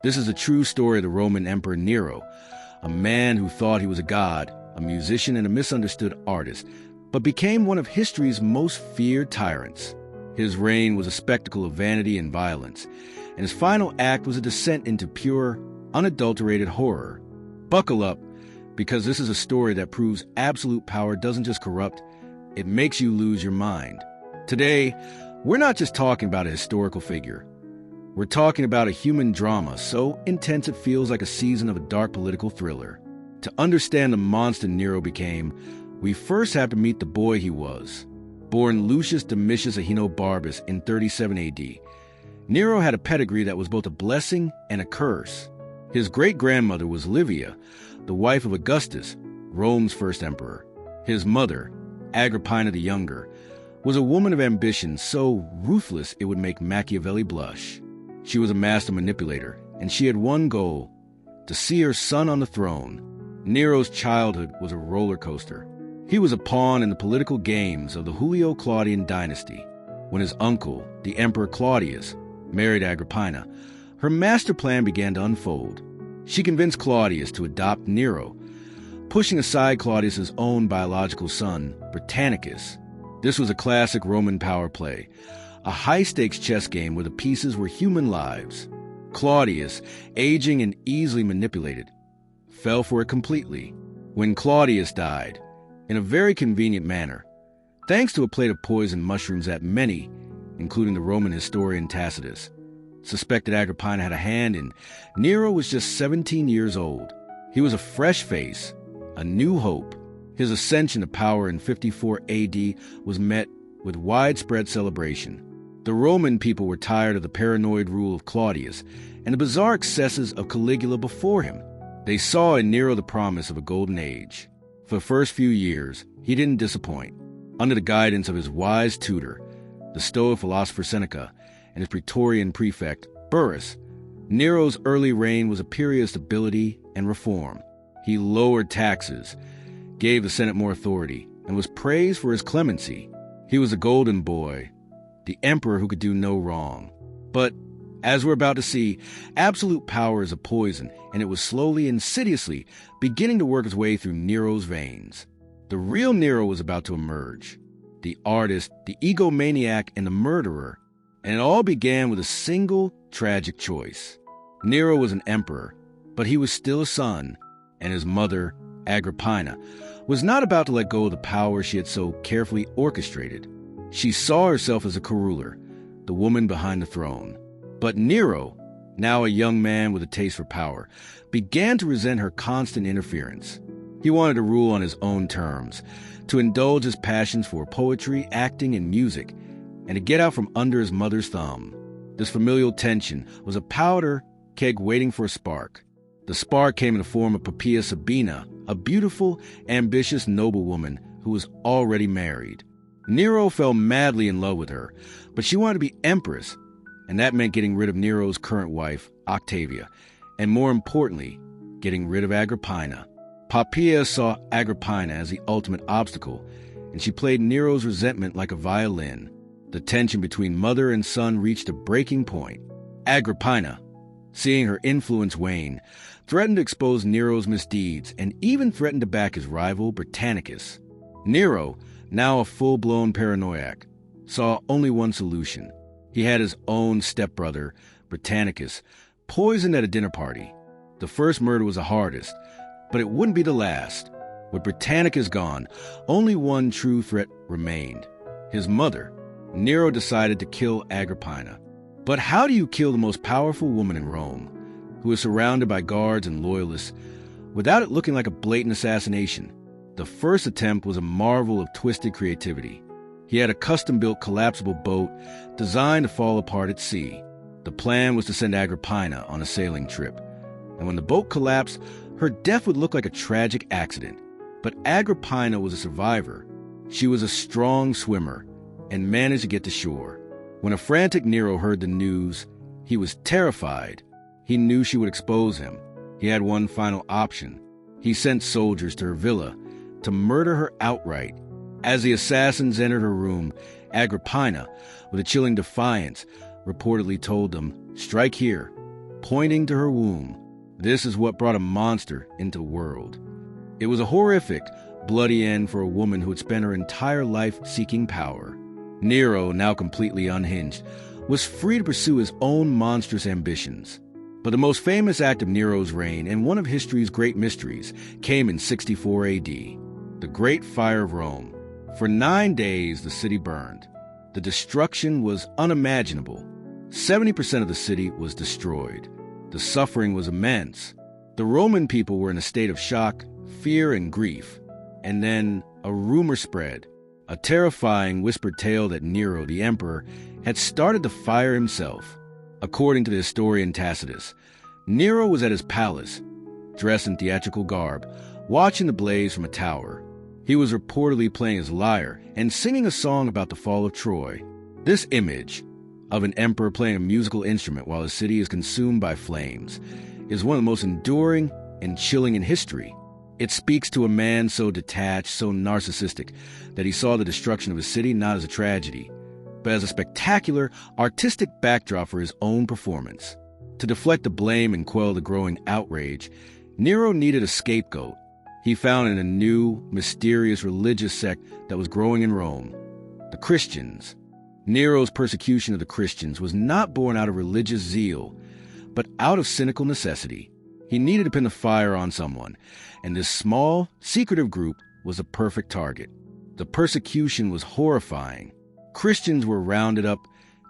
This is a true story of the Roman Emperor Nero, a man who thought he was a god, a musician, and a misunderstood artist, but became one of history's most feared tyrants. His reign was a spectacle of vanity and violence, and his final act was a descent into pure, unadulterated horror. Buckle up, because this is a story that proves absolute power doesn't just corrupt, it makes you lose your mind. Today, we're not just talking about a historical figure. We're talking about a human drama so intense it feels like a season of a dark political thriller. To understand the monster Nero became, we first have to meet the boy he was. Born Lucius Domitius Ahenobarbus in 37 AD, Nero had a pedigree that was both a blessing and a curse. His great-grandmother was Livia, the wife of Augustus, Rome's first emperor. His mother, Agrippina the Younger, was a woman of ambition so ruthless it would make Machiavelli blush. She was a master manipulator, and she had one goal: to see her son on the throne. Nero's childhood was a roller coaster. He was a pawn in the political games of the Julio-Claudian dynasty. When his uncle, the Emperor Claudius, married Agrippina, her master plan began to unfold. She convinced Claudius to adopt Nero, pushing aside Claudius's own biological son, Britannicus. This was a classic Roman power play, a high-stakes chess game where the pieces were human lives. Claudius, aging and easily manipulated, fell for it completely. When Claudius died, in a very convenient manner, thanks to a plate of poisoned mushrooms that many, including the Roman historian Tacitus, suspected Agrippina had a hand in, Nero was just 17 years old. He was a fresh face, a new hope. His ascension to power in 54 AD was met with widespread celebration. The Roman people were tired of the paranoid rule of Claudius and the bizarre excesses of Caligula before him. They saw in Nero the promise of a golden age. For the first few years, he didn't disappoint. Under the guidance of his wise tutor, the Stoic philosopher Seneca, and his Praetorian prefect, Burrus, Nero's early reign was a period of stability and reform. He lowered taxes, gave the Senate more authority, and was praised for his clemency. He was a golden boy, the emperor who could do no wrong. But, as we're about to see, absolute power is a poison, and it was slowly, insidiously, beginning to work its way through Nero's veins. The real Nero was about to emerge. The artist, the egomaniac, and the murderer. And it all began with a single, tragic choice. Nero was an emperor, but he was still a son, and his mother, Agrippina, was not about to let go of the power she had so carefully orchestrated. She saw herself as a co-ruler, the woman behind the throne. But Nero, now a young man with a taste for power, began to resent her constant interference. He wanted to rule on his own terms, to indulge his passions for poetry, acting, and music, and to get out from under his mother's thumb. This familial tension was a powder keg waiting for a spark. The spark came in the form of Poppaea Sabina, a beautiful, ambitious noblewoman who was already married. Nero fell madly in love with her, but she wanted to be empress, and that meant getting rid of Nero's current wife, Octavia, and more importantly, getting rid of Agrippina. Poppaea saw Agrippina as the ultimate obstacle, and she played Nero's resentment like a violin. The tension between mother and son reached a breaking point. Agrippina, seeing her influence wane, threatened to expose Nero's misdeeds and even threatened to back his rival, Britannicus. Nero, now a full-blown paranoiac, saw only one solution. He had his own stepbrother, Britannicus, poisoned at a dinner party. The first murder was the hardest, but it wouldn't be the last. With Britannicus gone, only one true threat remained: his mother. Nero decided to kill Agrippina. But how do you kill the most powerful woman in Rome, who is surrounded by guards and loyalists, without it looking like a blatant assassination? The first attempt was a marvel of twisted creativity. He had a custom-built collapsible boat designed to fall apart at sea. The plan was to send Agrippina on a sailing trip, and when the boat collapsed, her death would look like a tragic accident. But Agrippina was a survivor. She was a strong swimmer and managed to get to shore. When a frantic Nero heard the news, he was terrified. He knew she would expose him. He had one final option. He sent soldiers to her villa to murder her outright. As the assassins entered her room, Agrippina, with a chilling defiance, reportedly told them, "Strike here. pointing to her womb. This is what brought a monster into the world. It was a horrific, bloody end for a woman who had spent her entire life seeking power. Nero, now completely unhinged, was free to pursue his own monstrous ambitions. But the most famous act of Nero's reign, and one of history's great mysteries, came in 64 AD, the Great Fire of Rome. For 9 days, the city burned. The destruction was unimaginable. 70% of the city was destroyed. The suffering was immense. The Roman people were in a state of shock, fear, and grief. And then a rumor spread, a terrifying whispered tale that Nero, the emperor, had started the fire himself. According to the historian Tacitus, Nero was at his palace, dressed in theatrical garb, watching the blaze from a tower. He was reportedly playing his lyre and singing a song about the fall of Troy. This image of an emperor playing a musical instrument while his city is consumed by flames is one of the most enduring and chilling in history. It speaks to a man so detached, so narcissistic, that he saw the destruction of his city not as a tragedy, but as a spectacular, artistic backdrop for his own performance. To deflect the blame and quell the growing outrage, Nero needed a scapegoat. He found in a new, mysterious religious sect that was growing in Rome, the Christians. Nero's persecution of the Christians was not born out of religious zeal, but out of cynical necessity. He needed to pin the fire on someone, and this small, secretive group was the perfect target. The persecution was horrifying. Christians were rounded up,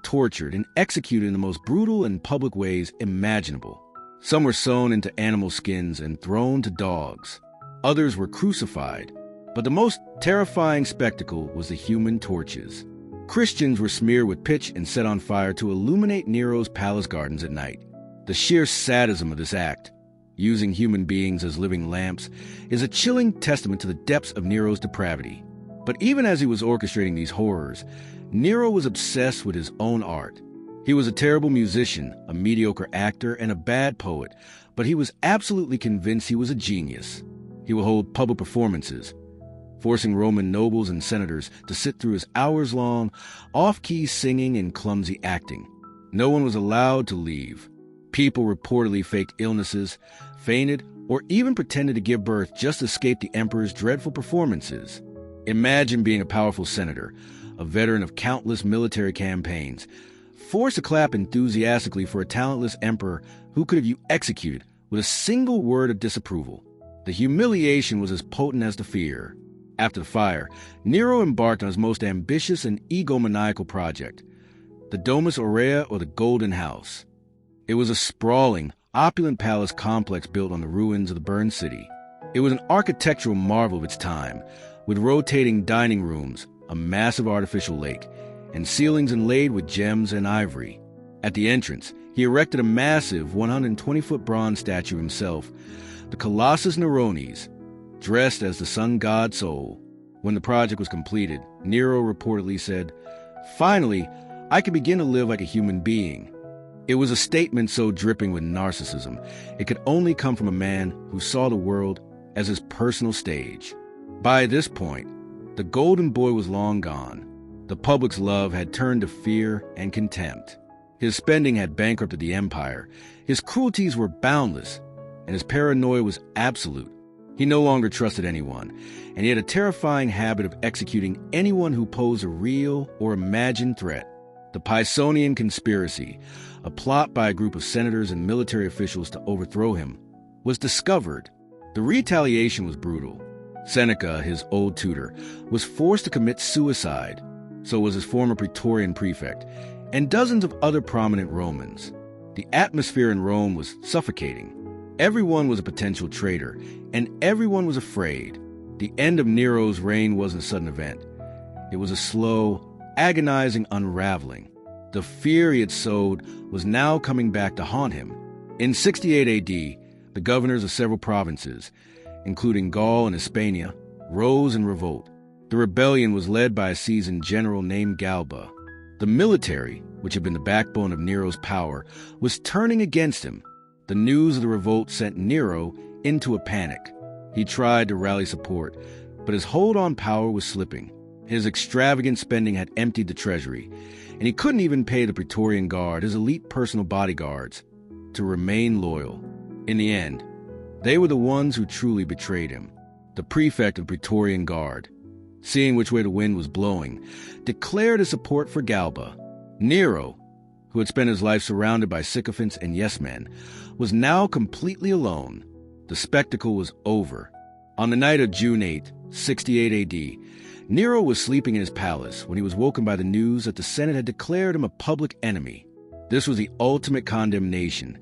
tortured, and executed in the most brutal and public ways imaginable. Some were sewn into animal skins and thrown to dogs. Others were crucified. But the most terrifying spectacle was the human torches. Christians were smeared with pitch and set on fire to illuminate Nero's palace gardens at night. The sheer sadism of this act, using human beings as living lamps, is a chilling testament to the depths of Nero's depravity. But even as he was orchestrating these horrors, Nero was obsessed with his own art. He was a terrible musician, a mediocre actor, and a bad poet, but he was absolutely convinced he was a genius. He would hold public performances, forcing Roman nobles and senators to sit through his hours-long, off-key singing and clumsy acting. No one was allowed to leave. People reportedly faked illnesses, fainted, or even pretended to give birth just to escape the emperor's dreadful performances. Imagine being a powerful senator, a veteran of countless military campaigns, forced to clap enthusiastically for a talentless emperor who could have you executed with a single word of disapproval. The humiliation was as potent as the fear. After the fire, Nero embarked on his most ambitious and egomaniacal project, the Domus Aurea, or the Golden House. It was a sprawling, opulent palace complex built on the ruins of the burned city. It was an architectural marvel of its time, with rotating dining rooms, a massive artificial lake, and ceilings inlaid with gems and ivory. At the entrance, he erected a massive 120-foot bronze statue of himself, the Colossus Neronis, dressed as the sun god Sol. When the project was completed, Nero reportedly said, "Finally, I can begin to live like a human being." It was a statement so dripping with narcissism, it could only come from a man who saw the world as his personal stage. By this point, the golden boy was long gone. The public's love had turned to fear and contempt. His spending had bankrupted the empire. His cruelties were boundless, and his paranoia was absolute. He no longer trusted anyone, and he had a terrifying habit of executing anyone who posed a real or imagined threat. The Pisonian conspiracy, a plot by a group of senators and military officials to overthrow him, was discovered. The retaliation was brutal. Seneca, his old tutor, was forced to commit suicide. So was his former Praetorian prefect, and dozens of other prominent Romans. The atmosphere in Rome was suffocating. Everyone was a potential traitor, and everyone was afraid. The end of Nero's reign wasn't a sudden event. It was a slow, agonizing unraveling. The fear he had sowed was now coming back to haunt him. In 68 AD, the governors of several provinces, including Gaul and Hispania, rose in revolt. The rebellion was led by a seasoned general named Galba. The military, which had been the backbone of Nero's power, was turning against him. The news of the revolt sent Nero into a panic. He tried to rally support, but his hold on power was slipping. His extravagant spending had emptied the treasury, and he couldn't even pay the Praetorian Guard, his elite personal bodyguards. to remain loyal. In the end, they were the ones who truly betrayed him. The prefect of Praetorian Guard, seeing which way the wind was blowing, declared his support for Galba. Nero, who had spent his life surrounded by sycophants and yes-men, was now completely alone. The spectacle was over. On the night of June 8, 68 AD, Nero was sleeping in his palace when he was woken by the news that the Senate had declared him a public enemy. This was the ultimate condemnation,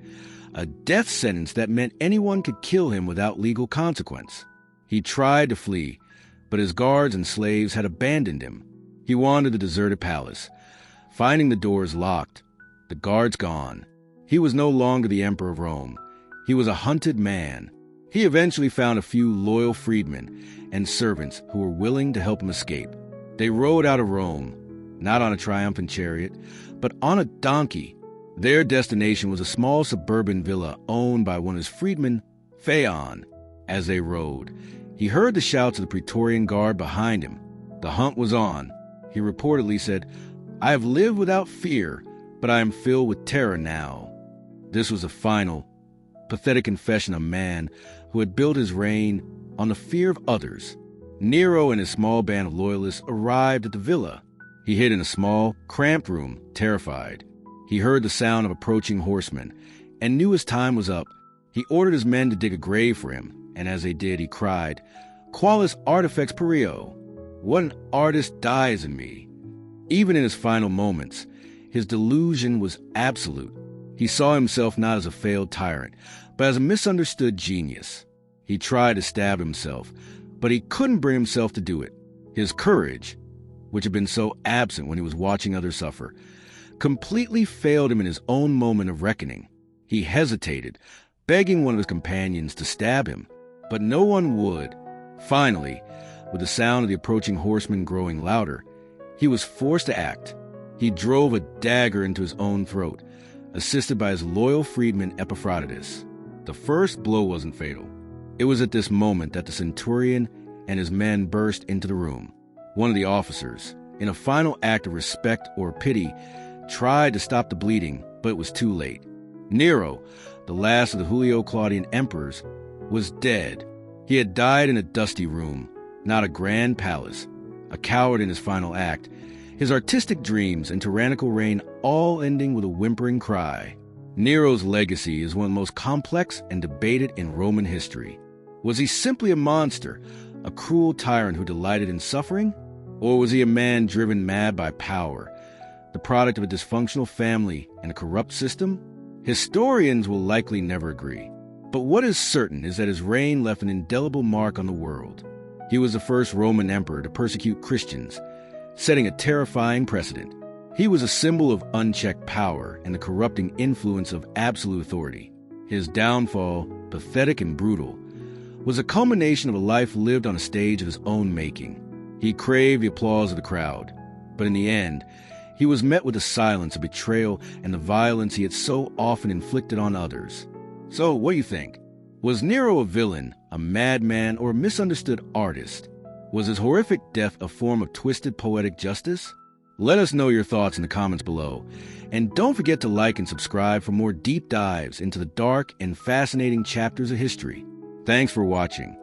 a death sentence that meant anyone could kill him without legal consequence. He tried to flee, but his guards and slaves had abandoned him. He wandered the deserted palace, finding the doors locked, the guards gone. He was no longer the emperor of Rome. He was a hunted man. He eventually found a few loyal freedmen and servants who were willing to help him escape. They rode out of Rome, not on a triumphant chariot, but on a donkey. Their destination was a small suburban villa owned by one of his freedmen, Phaon. As they rode, he heard the shouts of the Praetorian Guard behind him. The hunt was on. He reportedly said, "I have lived without fear, but I am filled with terror now." This was a final, pathetic confession of a man who had built his reign on the fear of others. Nero and his small band of loyalists arrived at the villa. He hid in a small, cramped room, terrified. He heard the sound of approaching horsemen and knew his time was up. He ordered his men to dig a grave for him, and as they did, he cried, "Qualis artifex perio? What an artist dies in me." Even in his final moments, his delusion was absolute. He saw himself not as a failed tyrant, but as a misunderstood genius. He tried to stab himself, but he couldn't bring himself to do it. His courage, which had been so absent when he was watching others suffer, completely failed him in his own moment of reckoning. He hesitated, begging one of his companions to stab him, but no one would. Finally, with the sound of the approaching horsemen growing louder, he was forced to act. He drove a dagger into his own throat, assisted by his loyal freedman Epaphroditus. The first blow wasn't fatal. It was at this moment that the centurion and his men burst into the room. One of the officers, in a final act of respect or pity, tried to stop the bleeding, but it was too late. Nero, the last of the Julio-Claudian emperors, was dead. He had died in a dusty room, not a grand palace, a coward in his final act, his artistic dreams and tyrannical reign all ending with a whimpering cry. Nero's legacy is one of the most complex and debated in Roman history. Was he simply a monster, a cruel tyrant who delighted in suffering? Or was he a man driven mad by power, the product of a dysfunctional family and a corrupt system? Historians will likely never agree. But what is certain is that his reign left an indelible mark on the world. He was the first Roman emperor to persecute Christians, setting a terrifying precedent. He was a symbol of unchecked power and the corrupting influence of absolute authority. His downfall, pathetic and brutal, was a culmination of a life lived on a stage of his own making. He craved the applause of the crowd, but in the end, he was met with the silence of betrayal and the violence he had so often inflicted on others. So, what do you think? Was Nero a villain, a madman, or a misunderstood artist? Was his horrific death a form of twisted poetic justice? Let us know your thoughts in the comments below. And don't forget to like and subscribe for more deep dives into the dark and fascinating chapters of history. Thanks for watching.